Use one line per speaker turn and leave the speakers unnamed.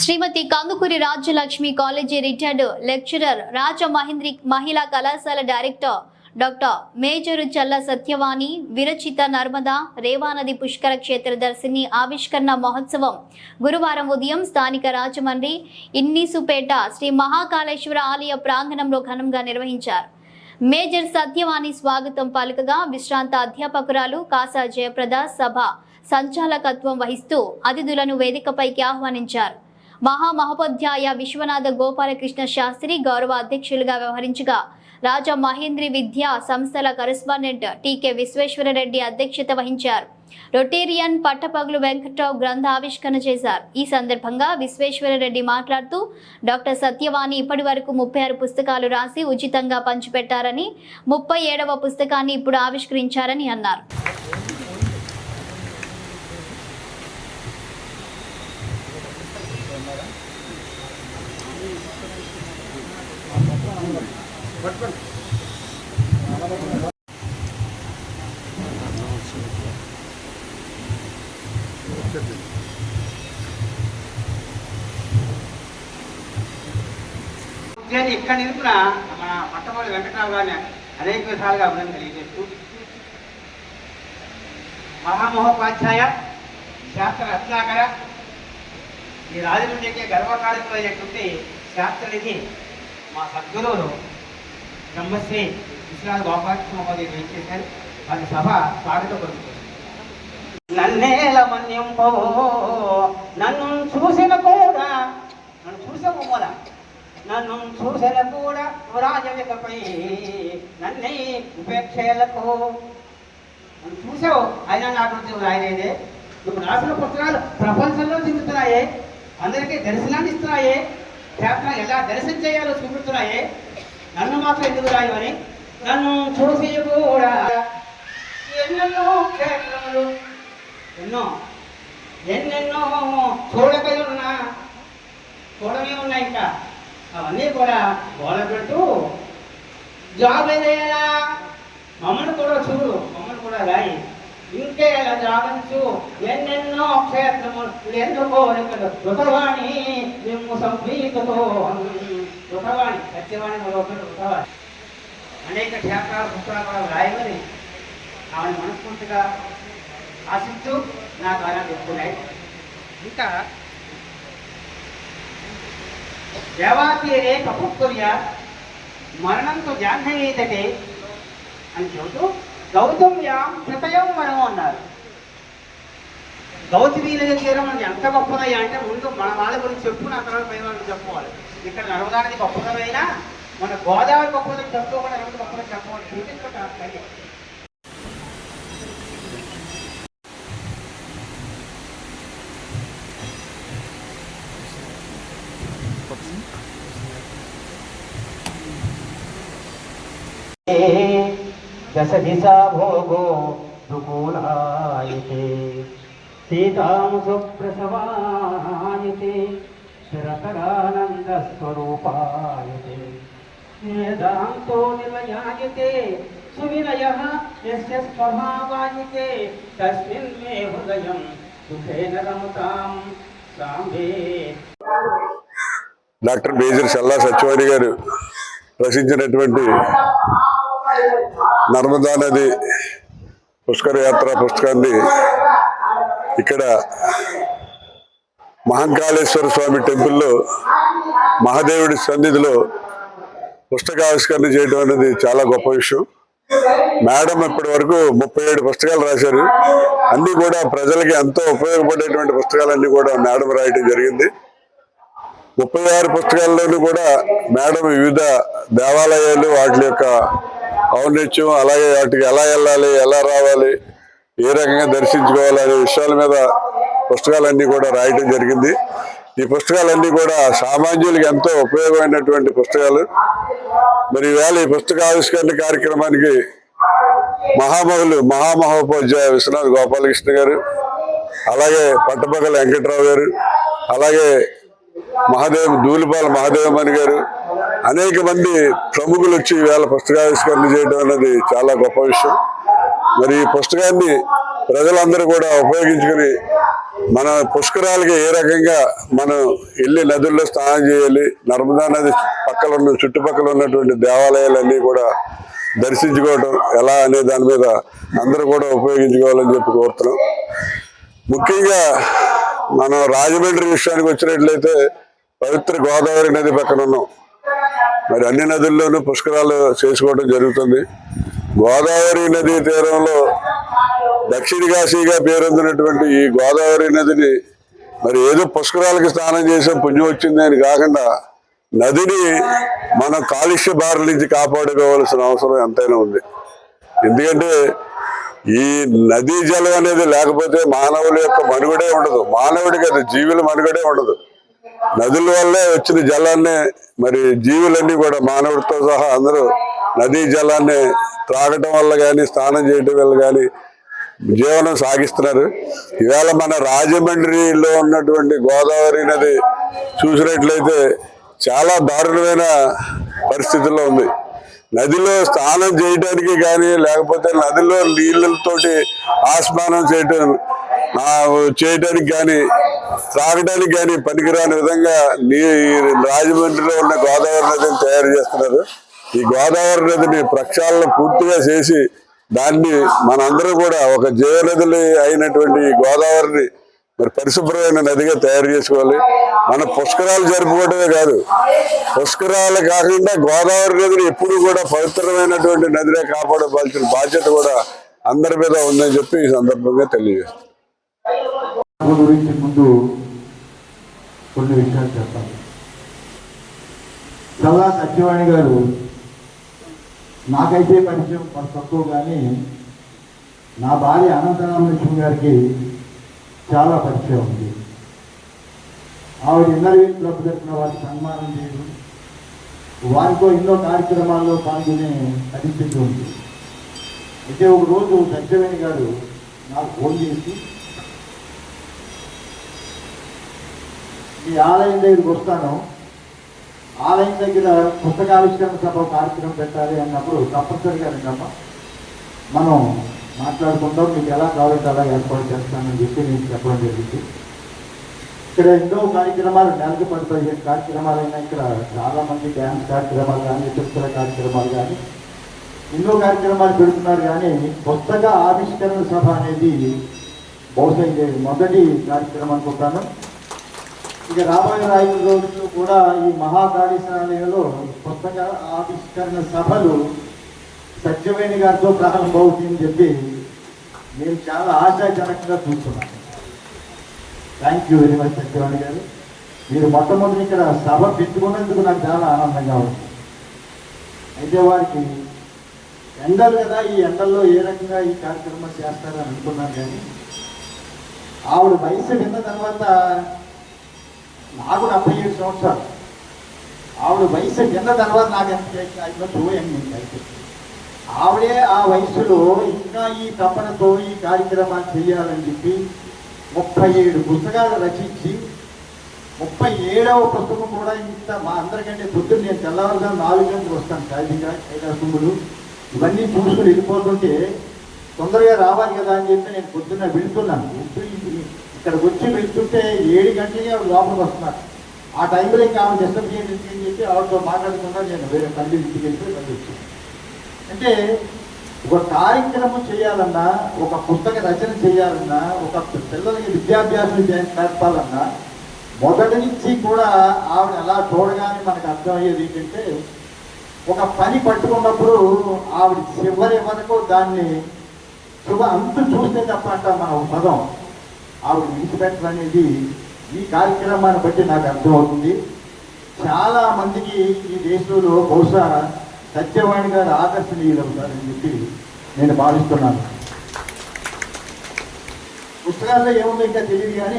శ్రీమతి Kandukuri Rajyalakshmi college retired lecturer Rajamahendri మహిళా కళాశాల director doctor major చల్ల సత్యవాణి విరచిత నర్మదా రేవానది పుష్కర క్షేత్ర దర్శిని ఆవిష్కరణ మహోత్సవం గురువారం ఉదయం స్థానిక రాజమండ్రి ఇన్నీసుపేట శ్రీ మహాకాళేశ్వర ఆలయ ప్రాంగణంలో ఘనంగా నిర్వహించారు. మేజర్ సత్యవాణి స్వాగతం పలుకగా విశ్రాంత అధ్యాపకురాలు కాసా జయప్రద సభ సంచాలకత్వం వహిస్తూ అతిథులను వేదికపైకి ఆహ్వానించారు. మహామహోపాధ్యాయ విశ్వనాథ గోపాలకృష్ణ శాస్త్రి గౌరవ అధ్యక్షులుగా వ్యవహరించగా రాజా మహేంద్రి విద్యా సంస్థల కరెస్పాండెంట్ టీకే విశ్వేశ్వరరెడ్డి అధ్యక్షత వహించారు. రొటేరియన్ పట్టపగులు వెంకట్రావు గ్రంథ ఆవిష్కరణ చేశారు. ఈ సందర్భంగా విశ్వేశ్వరరెడ్డి మాట్లాడుతూ డాక్టర్ సత్యవాణి ఇప్పటి వరకు 36 పుస్తకాలు రాసి ఉచితంగా పంచిపెట్టారని 37వ పుస్తకాన్ని ఇప్పుడు ఆవిష్కరించారని అన్నారు.
ఇక్కడ నిలుపున మన పట్టపల్లి వెంకటరావు గారిని అనేక విధాలుగా అభినందన తెలియజేస్తూ మహామహోపాధ్యాయ శాస్త్ర రత్నాకర ఈ రాజమండ్రికి గర్వకారకులైనటువంటి శాస్త్రనిధి మా సద్గురువులు బ్రహ్మశ్రీ విశ్వనాథ గోపాలకృష్ణ మహోదయ చేశారు. వారి సభ స్వాగతం పలుకుతుంది. నన్నేల మన్యంపో నన్ను చూసిన కూడా నన్ను చూసాము కూడా నన్ను చూసిన కూడా రాజవికపై నన్నే ఉపేక్షలకు నన్ను చూసావు అయినా నాకు రాయలేదే. నువ్వు రాసిన పుస్తకాలు ప్రపంచంలో తిరుగుతున్నాయే, అందరికీ దర్శనాన్ని ఇస్తున్నాయే, క్షేత్రాలు ఎలా దర్శనం చేయాలో చూపుతున్నాయే, నన్ను మాత్రం ఎందుకు రాయవని నన్ను చూసి కూడా ఎన్నెన్నో క్షేత్రములు ఎన్నెన్నో చూడమే ఉన్నాయి. ఇంకా అవన్నీ కూడా గోడ పెడుతూ జాబ్ ఏదైనా మమ్మల్ని కూడా చూడు, మమ్మల్ని కూడా రాయి, ఇంకే ఎలా జాబించు ఎన్నెన్నో క్షేత్రములు ఎన్నో కోరికలు ఋతవాణి మేము సంపీకతో ఋతవాణి సత్యవాణి మరొకటి ఋతవాణి అనేక క్షేత్రాల పుస్తకాలు కూడా రాయమని ఆమె మనస్ఫూర్తిగా ఆశిస్తూ నా ద్వారా చెప్తున్నాయి. ఇంకా దేవాతీరే కపుత్తుర్య మరణంతో జాహ్నవీతటే అని చెబుతూ గౌతమ్యాం కృతయం వరం అన్నారు. గౌతమీనది తీరం అని ఎంత గొప్పదయ్యా అంటే ముందు మన వాళ్ళ గురించి చెప్పు, నా తర్వాత పై వాళ్ళకి చెప్పుకోవాలి. ఇక్కడ నర్మదా నది గొప్పదమైనా మన గోదావరి గొప్పదని చెప్పుకోకుండా నర్మదా గొప్పదని చెప్పవాలి. చూపించుకుంటారు. దశ దిశా భోగో దుకూలాయతే సీతాం సుప్రసవాయతే శరతరానంద స్వరూపాయతే వేదాంతో నిలయాయతే సువినయః యస్య స్వభావాయతే తస్మిన్ మే హృదయం సుఖేన రమతాం సాంబే.
డాక్టర్ మేజర్ చల్లా సత్యవాణి గారు రచించినటువంటి నర్మదా నది పుష్కర యాత్ర పుస్తకాన్ని ఇక్కడ మహాకాళేశ్వర స్వామి టెంపుల్లో మహాదేవుడి సన్నిధిలో పుస్తకావిష్కరణ చేయడం అనేది చాలా గొప్ప విషయం. మేడం ఇప్పటి వరకు 37 పుస్తకాలు రాశారు. అన్నీ కూడా ప్రజలకి ఎంతో ఉపయోగపడేటువంటి పుస్తకాలన్నీ కూడా మేడం రాయటం జరిగింది. 36 పుస్తకాల్లోనూ కూడా మేడం వివిధ దేవాలయాలు వాటి యొక్క ఔన్నత్యం, అలాగే వాటికి ఎలా వెళ్ళాలి, ఎలా రావాలి, ఏ రకంగా దర్శించుకోవాలి అనే విషయాల మీద పుస్తకాలన్నీ కూడా రాయటం జరిగింది. ఈ పుస్తకాలన్నీ కూడా సామాన్యులకి ఎంతో ఉపయోగమైనటువంటి పుస్తకాలు. మరి ఈవేళ ఈ పుస్తక ఆవిష్కరణ కార్యక్రమానికి మహామహోపాధ్యాయ విశ్వనాథ గోపాలకృష్ణ గారు, అలాగే పట్టపగల వెంకట్రావు గారు, అలాగే దూలిపాల మహాదేవమణి గారు, అనేక మంది ప్రముఖులు వచ్చి ఈవేళ పుస్తకావిష్కరణ చేయడం అనేది చాలా గొప్ప విషయం. మరి ఈ పుస్తకాన్ని ప్రజలందరూ కూడా ఉపయోగించుకుని మన పుష్కరాలకి ఏ రకంగా మనం వెళ్ళి నదుల్లో స్నానం చేయాలి, నర్మదా నది పక్కన ఉన్న చుట్టుపక్కల ఉన్నటువంటి దేవాలయాలన్నీ కూడా దర్శించుకోవటం ఎలా అనే దాని మీద అందరూ కూడా ఉపయోగించుకోవాలని చెప్పి కోరుతున్నాం. ముఖ్యంగా మనం రాజమండ్రి విషయానికి వచ్చినట్లయితే పవిత్ర గోదావరి నది పక్కన ఉన్నాం. మరి అన్ని నదుల్లోనూ పుష్కరాలు చేసుకోవడం జరుగుతుంది. గోదావరి నదీ తీరంలో దక్షిణ కాశీగా పేరొందినటువంటి ఈ గోదావరి నదిని మరి ఏదో పుష్కరాలకి స్నానం చేసే పుణ్యం వచ్చింది అని కాకుండా నదిని మనం కాలుష్య బారి నుంచి కాపాడుకోవాల్సిన అవసరం ఎంతైనా ఉంది. ఎందుకంటే ఈ నదీ జలం అనేది లేకపోతే మానవుల యొక్క మనుగడే ఉండదు, మానవుడికి అది జీవుల మనుగడే ఉండదు. నదుల వల్లే వచ్చిన జలాన్ని మరి జీవులన్నీ కూడా మానవుడితో సహా అందరూ నదీ జలాన్ని త్రాగటం వల్ల కానీ స్నానం చేయటం వల్ల కానీ జీవనం సాగిస్తున్నారు. ఇవాళ మన రాజమండ్రిలో ఉన్నటువంటి గోదావరి నది చూసినట్లయితే చాలా దారుణమైన పరిస్థితుల్లో ఉంది. నదిలో స్నానం చేయడానికి కానీ లేకపోతే నదిలో నీళ్ళతోటి ఆస్నానం చేయడానికి కానీ త్రాగడానికి కానీ పనికిరాని విధంగా రాజమండ్రిలో ఉన్న గోదావరి నదిని తయారు చేస్తున్నారు. ఈ గోదావరి నదిని ప్రక్షాళన పూర్తిగా చేసి దాన్ని మనందరూ కూడా ఒక జీవనదులు అయినటువంటి గోదావరిని మరి పరిశుభ్రమైన నదిగా తయారు చేసుకోవాలి. మన పుష్కరాలు జరుపుకోవడమే కాదు, పుష్కరాలు కాకుండా గోదావరి నదిని ఎప్పుడు కూడా పవిత్రమైనటువంటి నదిగా కాపాడవలసిన బాధ్యత కూడా అందరి మీద ఉందని చెప్పి ఈ సందర్భంగా తెలియజేస్తాను.
గురించి ముందు కొన్ని విషయాలు చెప్పాలి. చల్లా సత్యవాణి గారు నాకైతే పరిచయం తక్కువ, కానీ నా భార్య అనంతరామలక్ష్మి గారికి చాలా పరిచయం ఉంది. ఆవిడ ఇన్నర్వీల్ క్లబ్ తరఫున వారికి సన్మానం చేయడం, వారితో ఎన్నో కార్యక్రమాల్లో పాల్గొనే పరిస్థితి ఉంది. అయితే ఒక రోజు సత్యవేణి గారు నాకు ఫోన్ చేసి, ఈ ఆలయం దగ్గరికి వస్తాను, ఆలయం దగ్గర పుస్తకావిష్కరణ సభ కార్యక్రమం పెట్టాలి అన్నప్పుడు తప్పనిసరిగా రండమ్మా, మనం మాట్లాడుకుంటాం, మీకు ఎలా కావాలంటే అలా ఏర్పాటు చేస్తానని చెప్పి నేను చెప్పడం జరిగింది. ఇక్కడ ఎన్నో కార్యక్రమాలు, నెలకు 10-15 కార్యక్రమాలు అయినా ఇక్కడ చాలామంది డ్యాన్స్ కార్యక్రమాలు కానీ, చిత్ర కార్యక్రమాలు కానీ ఎన్నో కార్యక్రమాలు పెడుతున్నారు. కానీ పుస్తక ఆవిష్కరణ సభ అనేది బహుశా ఇది మొదటి కార్యక్రమం అనుకుంటాను. ఇక రాబోయే రోజుల్లో కూడా ఈ మహాకాళేశ్వరాలయంలో పుస్తక ఆవిష్కరణ సభలు సత్యవేణి గారితో ప్రారంభమవుతుందని చెప్పి నేను చాలా ఆశాజనకంగా చూస్తున్నాను. Thank you very much Satyaveni గారు. మీరు మొట్టమొదటి ఇక్కడ సభ పెట్టుకున్నందుకు నాకు చాలా ఆనందంగా ఉంది. అయితే వారికి ఎండలు కదా, ఈ ఎండల్లో ఏ రకంగా ఈ కార్యక్రమం చేస్తారని అనుకున్నాను. కానీ ఆవిడ వయసు విన్న తర్వాత, నాకు 77 సంవత్సరాలు, ఆవిడ వయసు విన్న తర్వాత నాకు ఎంత అయినట్టు అయితే ఆవిడే ఆ వయసులో ఇంకా ఈ తపనతో ఈ కార్యక్రమాలు చేయాలని చెప్పి 37 పుస్తకాలు రచించి 37వ పుస్తకం కూడా ఇంత మా అందరికంటే పొద్దున్న నేను తెల్లవారుజాము 4 గంటలకు వస్తాను. ఖాళీగా కైలాసములు ఇవన్నీ చూసుకుని వెళ్ళిపోతుంటే తొందరగా రావాలి కదా అని చెప్పి నేను పొద్దున్న వెళ్తున్నాను. ఇక్కడికి వచ్చి వెళ్తుంటే 7 గంటలకి ఆవిడ లోపలికి వస్తున్నారు. ఆ టైంలో ఇంకా ఆవిడ డిస్టర్బ్ చేయండి అని చెప్పి ఆవిడతో మాట్లాడకుండా నేను వేరే తల్లి ఇంటికి వెళ్ళి మళ్ళీ వచ్చాను. అంటే ఒక కార్యక్రమం చేయాలన్నా, ఒక పుస్తక రచన చేయాలన్నా, ఒక పిల్లలకి విద్యాభ్యాసం నేర్పాలన్నా మొదటి నుంచి కూడా ఆవిడ అలా చూడగానే మనకు అర్థమయ్యేది ఏంటంటే, ఒక పని పట్టుకున్నప్పుడు ఆవిడ చివరి వరకు దాన్ని అంతు చూస్తే తప్ప అంట మన పదం ఆవిడ విడిచిపెట్టడం అనేది ఈ కార్యక్రమాన్ని బట్టి నాకు అర్థమవుతుంది. చాలా మందికి ఈ దేశంలో బహుశా సత్యవాణి గారు ఆకర్షణీయులు అవుతారని చెప్పి నేను భావిస్తున్నాను. పుస్తకాల్లో ఏముందో ఇంకా తెలియదు కానీ